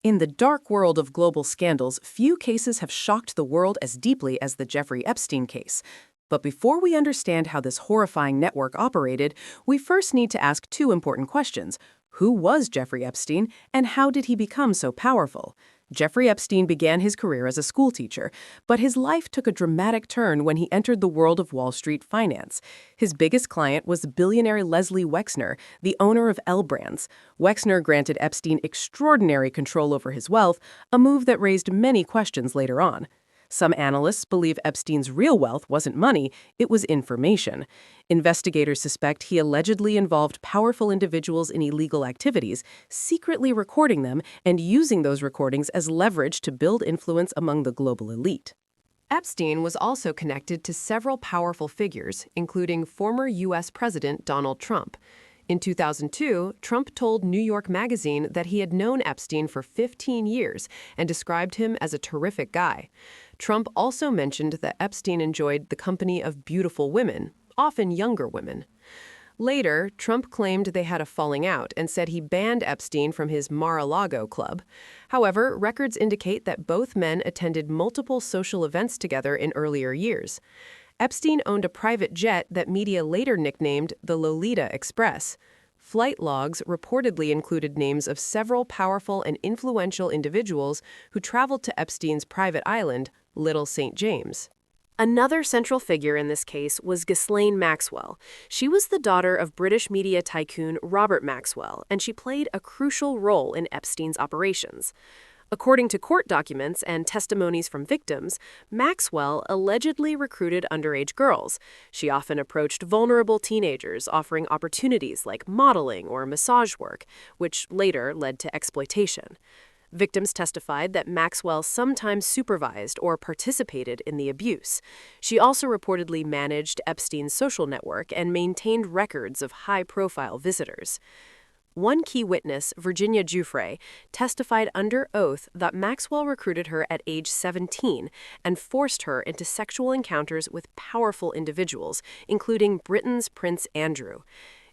In the dark world of global scandals, few cases have shocked the world as deeply as the Jeffrey Epstein case. But before we understand how this horrifying network operated, we first need to ask two important questions. Who was Jeffrey Epstein, and how did he become so powerful? Jeffrey Epstein began his career as a schoolteacher, but his life took a dramatic turn when he entered the world of Wall Street finance. His biggest client was billionaire Leslie Wexner, the owner of L Brands. Wexner granted Epstein extraordinary control over his wealth, a move that raised many questions later on. Some analysts believe Epstein's real wealth wasn't money, it was information. Investigators suspect he allegedly involved powerful individuals in illegal activities, secretly recording them and using those recordings as leverage to build influence among the global elite. Epstein was also connected to several powerful figures, including former U.S. President Donald Trump. In 2002, Trump told New York Magazine that he had known Epstein for 15 years and described him as a terrific guy. Trump also mentioned that Epstein enjoyed the company of beautiful women, often younger women. Later, Trump claimed they had a falling out and said he banned Epstein from his Mar-a-Lago club. However, records indicate that both men attended multiple social events together in earlier years. Epstein owned a private jet that media later nicknamed the Lolita Express. Flight logs reportedly included names of several powerful and influential individuals who traveled to Epstein's private island, Little St. James. Another central figure in this case was Ghislaine Maxwell. She was the daughter of British media tycoon Robert Maxwell, and she played a crucial role in Epstein's operations. According to court documents and testimonies from victims, Maxwell allegedly recruited underage girls. She often approached vulnerable teenagers, offering opportunities like modeling or massage work, which later led to exploitation. Victims testified that Maxwell sometimes supervised or participated in the abuse. She also reportedly managed Epstein's social network and maintained records of high-profile visitors. One key witness, Virginia Giuffre, testified under oath that Maxwell recruited her at age 17 and forced her into sexual encounters with powerful individuals, including Britain's Prince Andrew.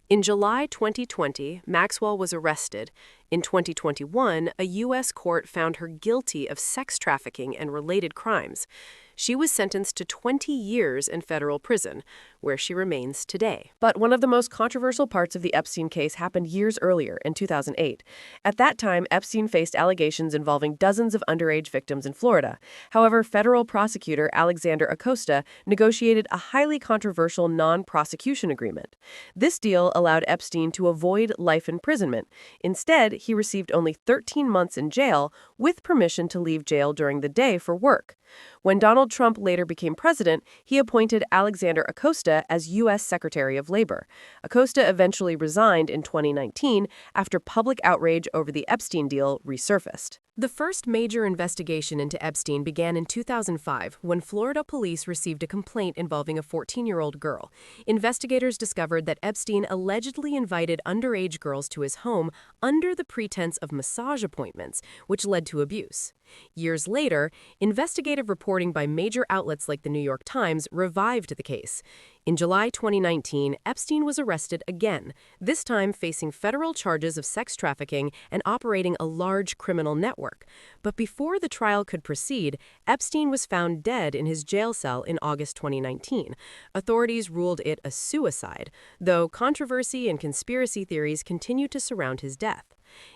In July 2020, Maxwell was arrested. In 2021, a U.S. court found her guilty of sex trafficking and related crimes. She was sentenced to 20 years in federal prison, where she remains today. But one of the most controversial parts of the Epstein case happened years earlier, in 2008. At that time, Epstein faced allegations involving dozens of underage victims in Florida. However, federal prosecutor Alexander Acosta negotiated a highly controversial non-prosecution agreement. This deal allowed Epstein to avoid life imprisonment. Instead, he received only 13 months in jail, with permission to leave jail during the day for work. When Donald Trump later became president, he appointed Alexander Acosta as U.S. Secretary of Labor. Acosta eventually resigned in 2019 after public outrage over the Epstein deal resurfaced. The first major investigation into Epstein began in 2005 when Florida police received a complaint involving a 14-year-old girl. Investigators discovered that Epstein allegedly invited underage girls to his home under the pretense of massage appointments, which led to abuse. Years later, investigative reporting by major outlets like the New York Times revived the case. In July 2019, Epstein was arrested again, this time facing federal charges of sex trafficking and operating a large criminal network. But before the trial could proceed, Epstein was found dead in his jail cell in August 2019. Authorities ruled it a suicide, though controversy and conspiracy theories continue to surround his death.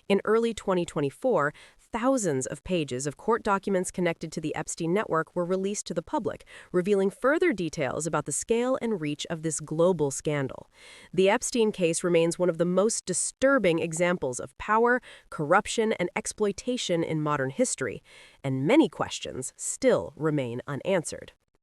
In early 2024, thousands of pages of court documents connected to the Epstein network were released to the public, revealing further details about the scale and reach of this global scandal. The Epstein case remains one of the most disturbing examples of power, corruption, and exploitation in modern history, and many questions still remain unanswered.